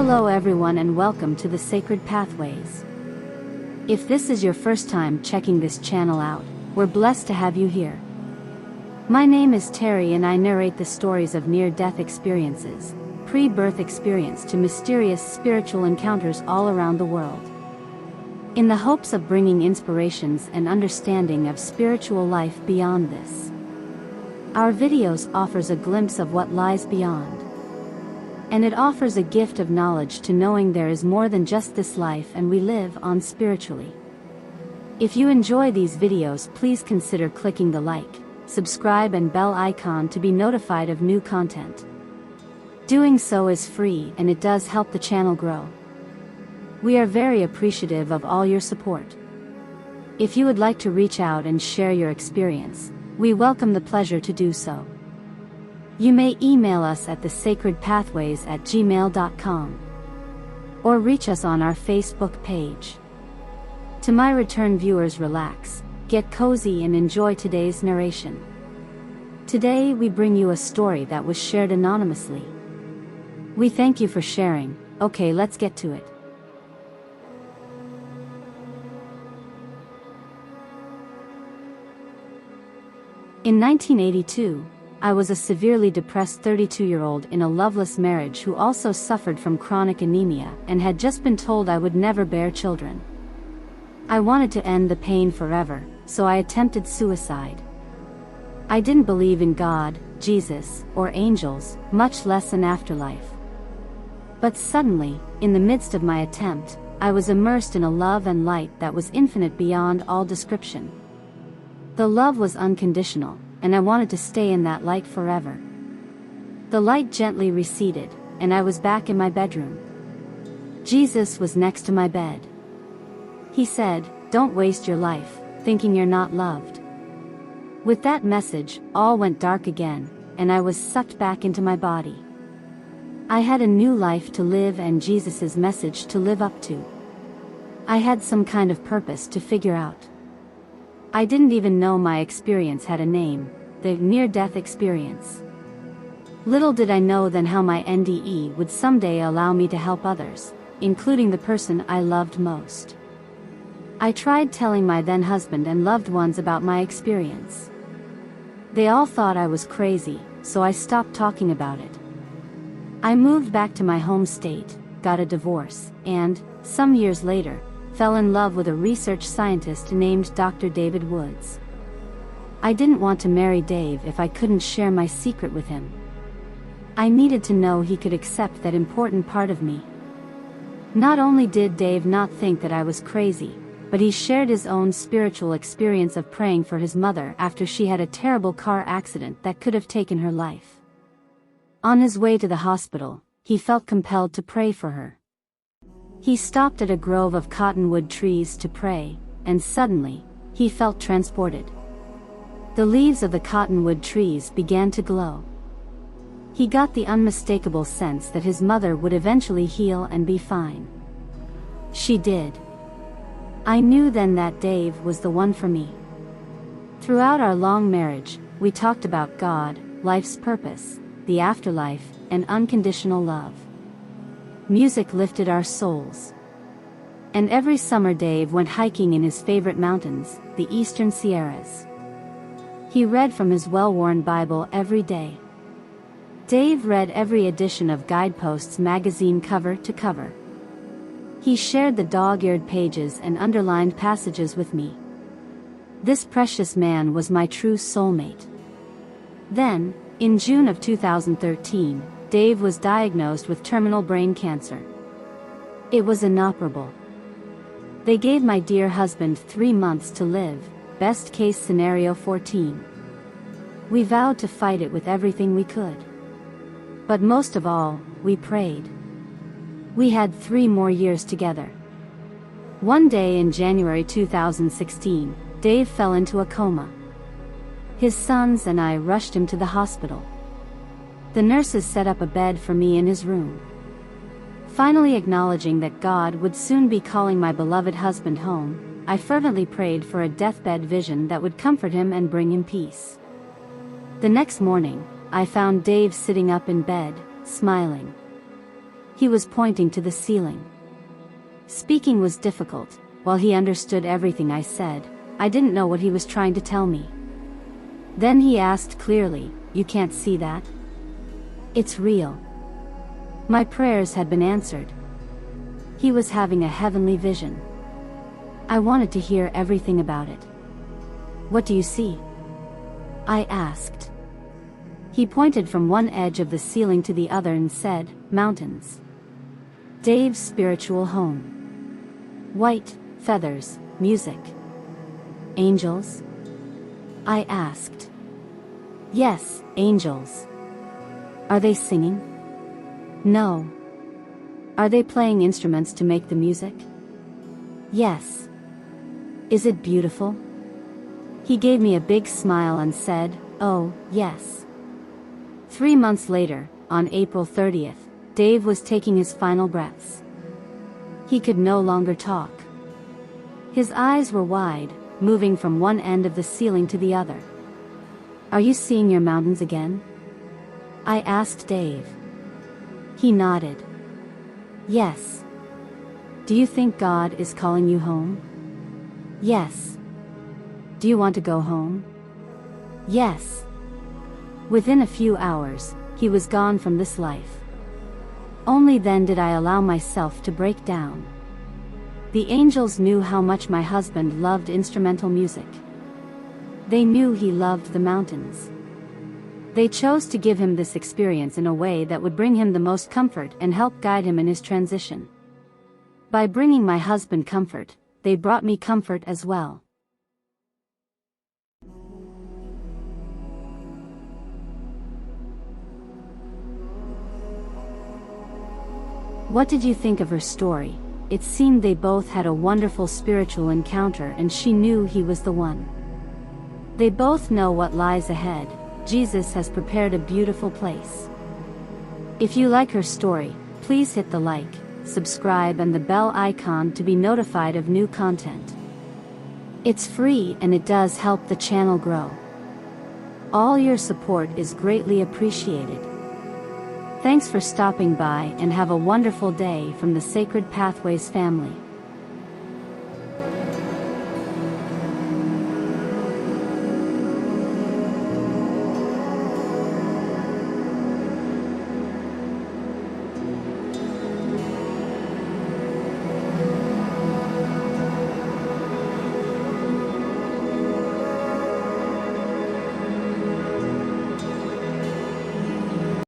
Hello everyone and welcome to the Sacred Pathways. If this is your first time checking this channel out, we're blessed to have you here. My name is Terry and I narrate the stories of near-death experiences, pre-birth experience to mysterious spiritual encounters all around the world. In the hopes of bringing inspirations and understanding of spiritual life beyond this. Our videos offers a glimpse of what lies beyond. And it offers a gift of knowledge to knowing there is more than just this life and we live on spiritually. If you enjoy these videos, please consider clicking the like, subscribe and bell icon to be notified of new content. Doing so is free and it does help the channel grow. We are very appreciative of all your support. If you would like to reach out and share your experience, we welcome the pleasure to do so. You may email us at thesacredpathways@gmail.com or reach us on our Facebook page. To my return viewers, relax, get cozy and enjoy today's narration. Today we bring you a story that was shared anonymously. We thank you for sharing. Okay, let's get to it. In 1982, I was a severely depressed 32-year-old in a loveless marriage who also suffered from chronic anemia and had just been told I would never bear children. I wanted to end the pain forever, so I attempted suicide. I didn't believe in God, Jesus, or angels, much less an afterlife. But suddenly, in the midst of my attempt, I was immersed in a love and light that was infinite beyond all description. The love was unconditional, and I wanted to stay in that light forever. The light gently receded, and I was back in my bedroom. Jesus was next to my bed. He said, "Don't waste your life, thinking you're not loved." With that message, all went dark again, and I was sucked back into my body. I had a new life to live and Jesus' message to live up to. I had some kind of purpose to figure out. I didn't even know my experience had a name, the near-death experience. Little did I know then how my NDE would someday allow me to help others, including the person I loved most. I tried telling my then husband and loved ones about my experience. They all thought I was crazy, so I stopped talking about it. I moved back to my home state, got a divorce, and, some years later, fell in love with a research scientist named Dr. David Woods. I didn't want to marry Dave if I couldn't share my secret with him. I needed to know he could accept that important part of me. Not only did Dave not think that I was crazy, but he shared his own spiritual experience of praying for his mother after she had a terrible car accident that could have taken her life. On his way to the hospital, he felt compelled to pray for her. He stopped at a grove of cottonwood trees to pray, and suddenly, he felt transported. The leaves of the cottonwood trees began to glow. He got the unmistakable sense that his mother would eventually heal and be fine. She did. I knew then that Dave was the one for me. Throughout our long marriage, we talked about God, life's purpose, the afterlife, and unconditional love. Music lifted our souls. And every summer Dave went hiking in his favorite mountains, the Eastern Sierras. He read from his well-worn Bible every day. Dave read every edition of Guideposts magazine cover to cover. He shared the dog-eared pages and underlined passages with me. This precious man was my true soulmate. Then, in June of 2013, Dave was diagnosed with terminal brain cancer. It was inoperable. They gave my dear husband 3 months to live, best case scenario 14. We vowed to fight it with everything we could. But most of all, we prayed. We had 3 more years together. One day in January 2016, Dave fell into a coma. His sons and I rushed him to the hospital. The nurses set up a bed for me in his room. Finally acknowledging that God would soon be calling my beloved husband home, I fervently prayed for a deathbed vision that would comfort him and bring him peace. The next morning, I found Dave sitting up in bed, smiling. He was pointing to the ceiling. Speaking was difficult. While he understood everything I said, I didn't know what he was trying to tell me. Then he asked clearly, "You can't see that? It's real." My prayers had been answered. He was having a heavenly vision. I wanted to hear everything about it. "What do you see?" I asked. He pointed from one edge of the ceiling to the other and said, "Mountains. Dave's spiritual home. White, feathers, music. Angels?" I asked. "Yes, angels." "Are they singing?" "No." "Are they playing instruments to make the music?" "Yes." "Is it beautiful?" He gave me a big smile and said, "Oh, yes." 3 months later, on April 30th, Dave was taking his final breaths. He could no longer talk. His eyes were wide, moving from one end of the ceiling to the other. "Are you seeing your mountains again?" I asked Dave. He nodded. "Yes." "Do you think God is calling you home?" "Yes." "Do you want to go home?" "Yes." Within a few hours, he was gone from this life. Only then did I allow myself to break down. The angels knew how much my husband loved instrumental music. They knew he loved the mountains. They chose to give him this experience in a way that would bring him the most comfort and help guide him in his transition. By bringing my husband comfort, they brought me comfort as well. What did you think of her story? It seemed they both had a wonderful spiritual encounter and she knew he was the one. They both know what lies ahead. Jesus has prepared a beautiful place. If you like her story, please hit the like, subscribe and the bell icon to be notified of new content. It's free and it does help the channel grow. All your support is greatly appreciated. Thanks for stopping by and have a wonderful day from the Sacred Pathways family.